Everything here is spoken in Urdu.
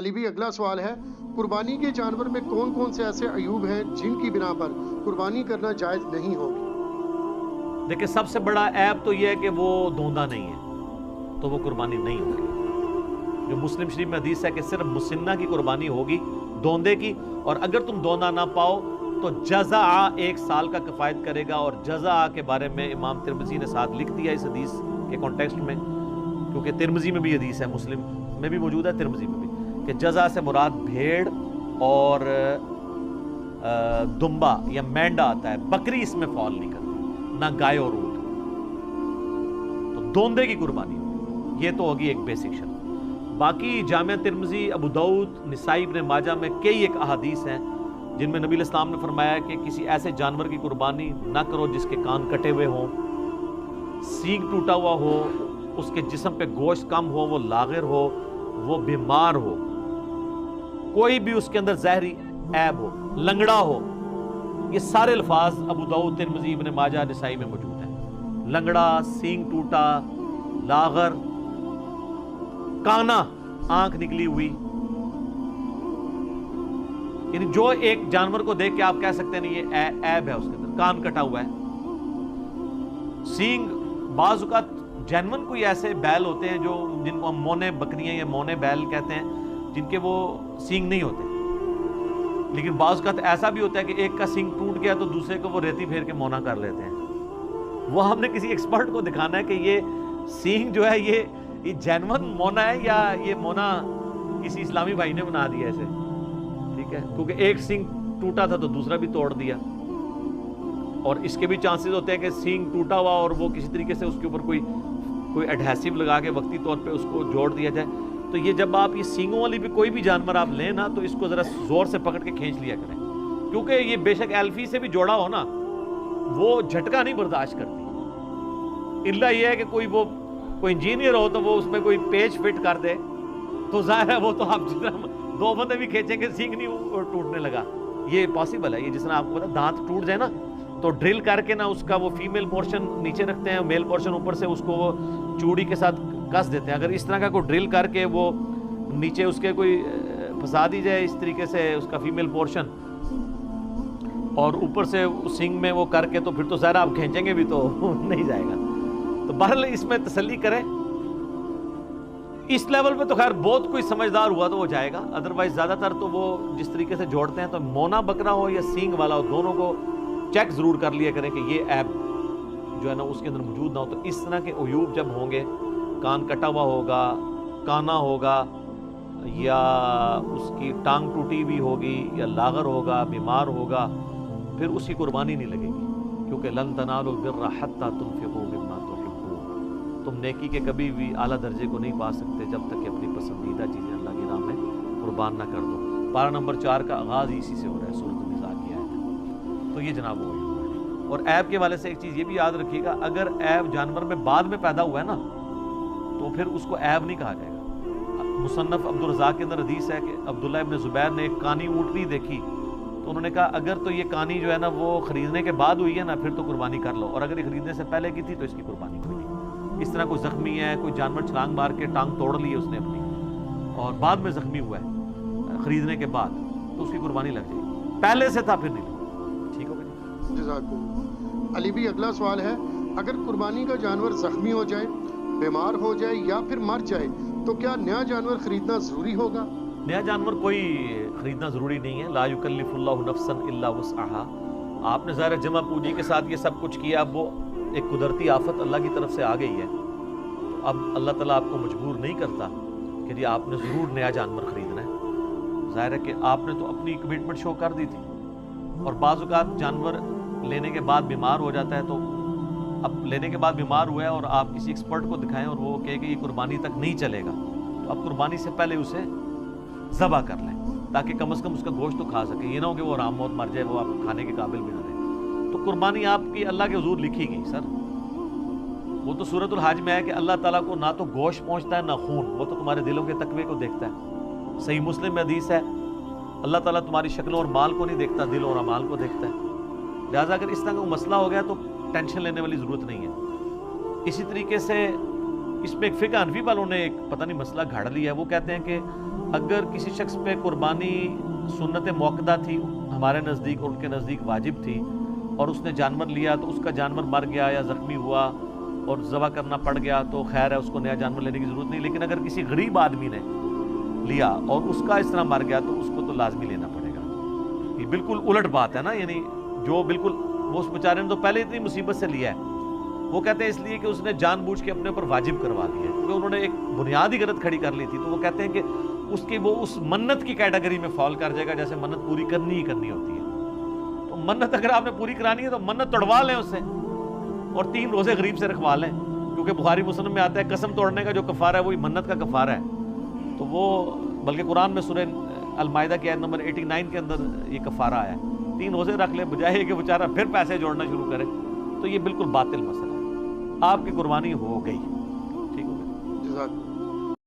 علی بھی اگلا سوال ہے، قربانی کے جانور میں کون کون سے ایسے عیوب ہیں جن کی بنا پر قربانی کرنا جائز نہیں ہوگی؟ دیکھیں، سب سے بڑا عیب تو یہ ہے کہ وہ دوندا نہیں ہے، تو وہ قربانی نہیں ہوگی۔ جو مسلم شریف میں حدیث ہے کہ صرف مسنہ کی قربانی ہوگی، دوندے کی، اور اگر تم دوندا نہ پاؤ تو جزا 1 سال کا کفایت کرے گا۔ اور جزا کے بارے میں امام ترمذی نے ساتھ لکھ دیا اس حدیث کے کانٹیکسٹ میں، کیونکہ ترمذی میں بھی حدیث ہے، مسلم میں بھی موجود ہے، ترمذی میں بھی، کہ جزا سے مراد بھیڑ اور دمبا یا مینڈا آتا ہے، بکری اس میں فال نہیں کرتی، نہ گائے اور اونٹ، تو دوندے کی قربانی ہوگی۔ یہ تو ہوگی ایک بیسک شرط۔ باقی جامعہ ترمذی، ابو داؤد، نسائی، ابن ماجہ میں کئی ایک احادیث ہیں جن میں نبی علیہ السلام نے فرمایا کہ کسی ایسے جانور کی قربانی نہ کرو جس کے کان کٹے ہوئے ہوں، سینگ ٹوٹا ہوا ہو، اس کے جسم پہ گوشت کم ہو، وہ لاغر ہو، وہ بیمار ہو، کوئی بھی اس کے اندر زہری عیب ہو، لنگڑا ہو۔ یہ سارے الفاظ ابو داؤد، ترمذی، ابن ماجہ، نسائی میں موجود ہیں۔ لنگڑا، سینگ ٹوٹا، لاغر، کانا، آنکھ نکلی ہوئی، یعنی جو ایک جانور کو دیکھ کے آپ کہہ سکتے ہیں یہ عیب ہے اس کے اندر، کان کٹا ہوا ہے۔ سینگ، بعض اوقات جینون کوئی ایسے بیل ہوتے ہیں جو جن کو ہم مونے بکریاں یا مونے بیل کہتے ہیں، جن کے وہ سینگ نہیں ہوتے، لیکن بعض اوقات ایسا بھی ہوتا ہے کہ ایک کا سینگ ٹوٹ گیا تو دوسرے کو وہ ریتی پھیر کے مونا کر لیتے ہیں۔ وہ ہم نے کسی ایکسپرٹ کو دکھانا ہے کہ یہ سینگ جو ہے یہ جینون مونا ہے یا یہ مونا کسی اسلامی بھائی نے بنا دیا ایسے، ٹھیک ہے، کیونکہ ایک سینگ ٹوٹا تھا تو دوسرا بھی توڑ دیا، اور اس کے بھی چانسز ہوتے ہیں کہ سینگ ٹوٹا ہوا اور وہ کسی طریقے سے اس کے اوپر کوئی ایڈہیسو لگا کے وقتی طور پہ اس کو جوڑ دیا جائے۔ تو یہ جب آپ یہ سینگوں والی بھی کوئی بھی جانور آپ لیں نا تو اس کو ذرا زور سے پکڑ کے کھینچ لیا کریں، کیونکہ یہ بے شک ایلفی سے بھی جوڑا ہو نا وہ جھٹکا نہیں برداشت کرتی، الا یہ ہے کہ کوئی انجینئر ہو تو وہ اس میں کوئی پیچ فٹ کر دے تو ظاہر ہے وہ تو آپ جس طرح 2 بندے بھی کھینچیں گے سینگ نہیں ٹوٹنے لگا، یہ پاسبل ہے۔ یہ جس طرح آپ کو پتا دانت ٹوٹ جائے نا تو ڈرل کر کے نا اس کا وہ فیمیل پورشن نیچے رکھتے ہیں، میل پورشن اوپر سے اس کو وہ چوڑی کے ساتھ کس دیتے ہیں۔ اگر اس طرح کا کوئی ڈرل کر کے وہ نیچے اس کے کوئی پھنسا دی جائے اس طریقے سے اس کا فیمیل پورشن، اور اوپر سے سینگ میں وہ کر کے، تو پھر تو ظاہر آپ کھینچیں گے بھی تو نہیں جائے گا۔ تو بہرحال اس میں تسلی کریں، اس لیول پہ تو خیر بہت کوئی سمجھدار ہوا تو وہ جائے گا، ادروائز زیادہ تر تو وہ جس طریقے سے جوڑتے ہیں تو مونا بکرا ہو یا سینگ والا ہو، دونوں کو چیک ضرور کر لیا کریں کہ یہ عیب جو ہے نا اس کے اندر موجود نہ ہو۔ تو اس طرح کے عیوب جب ہوں گے، کان کٹا ہوا ہوگا، کانا ہوگا، یا اس کی ٹانگ ٹوٹی بھی ہوگی، یا لاغر ہوگا، بیمار ہوگا، پھر اس کی قربانی نہیں لگے گی، کیونکہ لن تنالوا البر حتی تنفقوا مما تحبون، تم نیکی کے کبھی بھی اعلیٰ درجے کو نہیں پا سکتے جب تک کہ اپنی پسندیدہ چیزیں اللہ کی راہ میں قربان نہ کر دو۔ پارہ نمبر 4 کا آغاز اسی سے ہو رہا ہے، سورۃ النساء کی آیت ہے۔ تو یہ جناب وہ ہے۔ اور عیب کے والے سے ایک چیز یہ بھی یاد رکھیے گا، اگر عیب جانور میں بعد میں پیدا ہوا ہے نا تو پھر اس کو عیب نہیں کہا جائے گا۔ مصنف عبدالرزاق کے اندر حدیث ہے کہ عبداللہ ابن زبیر نے ایک کانی اونٹنی دیکھی تو انہوں نے کہا اگر تو یہ کانی جو ہے نا وہ خریدنے کے بعد ہوئی ہے نا پھر تو قربانی کر لو، اور اگر یہ خریدنے سے پہلے کی تھی تو اس کی قربانی کوئی نہیں۔ اس طرح کوئی زخمی ہے، کوئی جانور چھلانگ مار کے ٹانگ توڑ لی ہے اس نے اپنی اور بعد میں زخمی ہوا ہے خریدنے کے بعد، تو اس کی قربانی لگ جائے گی، پہلے سے تھا پھر نہیں لگی۔ ٹھیک ہو گیا؟ جزاک اللہ۔ علی بھی اگلا سوال ہے، اگر قربانی کا جانور زخمی ہو جائے، بیمار ہو جائے یا پھر مر جائے تو کیا نیا جانور خریدنا ضروری ہوگا؟ نیا جانور کوئی خریدنا ضروری نہیں ہے، لا یکلف اللہ نفسا الا وسعها۔ آپ نے ظاہر جمع پوجی کے ساتھ یہ سب کچھ کیا، اب وہ ایک قدرتی آفت اللہ کی طرف سے آ گئی ہے، تو اب اللہ تعالیٰ آپ کو مجبور نہیں کرتا کہ جی آپ نے ضرور نیا جانور خریدنا ہے۔ ظاہر ہے کہ آپ نے تو اپنی کمٹمنٹ شو کر دی تھی، اور بعض اوقات جانور لینے کے بعد بیمار ہو جاتا ہے، تو اب لینے کے بعد بیمار ہوا ہے اور آپ کسی ایکسپرٹ کو دکھائیں اور وہ کہے کہ یہ قربانی تک نہیں چلے گا، تو اب قربانی سے پہلے اسے ذبح کر لیں تاکہ کم از کم اس کا گوشت تو کھا سکے، یہ نہ ہو کہ وہ آرام موت مر جائے، وہ آپ کھانے کے قابل بھی نہ رہے۔ تو قربانی آپ کی اللہ کے حضور لکھی گئی سر، وہ تو سورۃ الحج میں ہے کہ اللہ تعالیٰ کو نہ تو گوشت پہنچتا ہے نہ خون، وہ تو تمہارے دلوں کے تقوی کو دیکھتا ہے۔ صحیح مسلم میں حدیث ہے اللہ تعالیٰ تمہاری شکل اور مال کو نہیں دیکھتا، دل اور اعمال کو دیکھتا ہے۔ لہٰذا اگر اس طرح کا مسئلہ ہو گیا تو ٹینشن لینے والی ضرورت نہیں ہے۔ اسی طریقے سے اس میں ایک فقہ حنفی والوں نے ایک پتہ نہیں مسئلہ گھاڑ لیا ہے. وہ کہتے ہیں کہ اگر کسی شخص پہ قربانی سنت موقدہ تھی ہمارے نزدیک اور ان کے نزدیک واجب تھی, اور اس نے جانور لیا تو اس کا جانور مر گیا یا زخمی ہوا اور ذبح کرنا پڑ گیا تو خیر ہے, اس کو نیا جانور لینے کی ضرورت نہیں. لیکن اگر کسی غریب آدمی نے لیا اور اس کا اس طرح مر گیا تو اس کو تو لازمی لینا پڑے گا. یہ بالکل الٹ بات ہے نا, یعنی جو بالکل وہ اس بیچارے نے تو پہلے اتنی مصیبت سے لیا ہے. وہ کہتے ہیں اس لیے کہ اس نے جان بوجھ کے اپنے اوپر واجب کروا دیا ہے, کیونکہ انہوں نے ایک بنیادی غلط کھڑی کر لی تھی. تو وہ کہتے ہیں کہ اس کی وہ اس منت کی کیٹیگری میں فال کر جائے گا جیسے منت پوری کرنی ہی کرنی ہوتی ہے. تو منت اگر آپ نے پوری کرانی ہے تو منت توڑوا لیں اس سے, اور 3 روزے غریب سے رکھوا لیں, کیونکہ بخاری مسلم میں آتا ہے قسم توڑنے کا جو کفارہ ہے وہی منت کا کفارہ ہے. تو وہ بلکہ قرآن میں سورہ المائدہ کی آیت نمبر 89 کے اندر یہ کفارہ آیا ہے. 3 روزے رکھ لے بجائے کہ بیچارہ پھر پیسے جوڑنا شروع کرے. تو یہ بالکل باطل مسئلہ ہے. آپ کی قربانی ہو گئی, ٹھیک ہو گئی. جزاک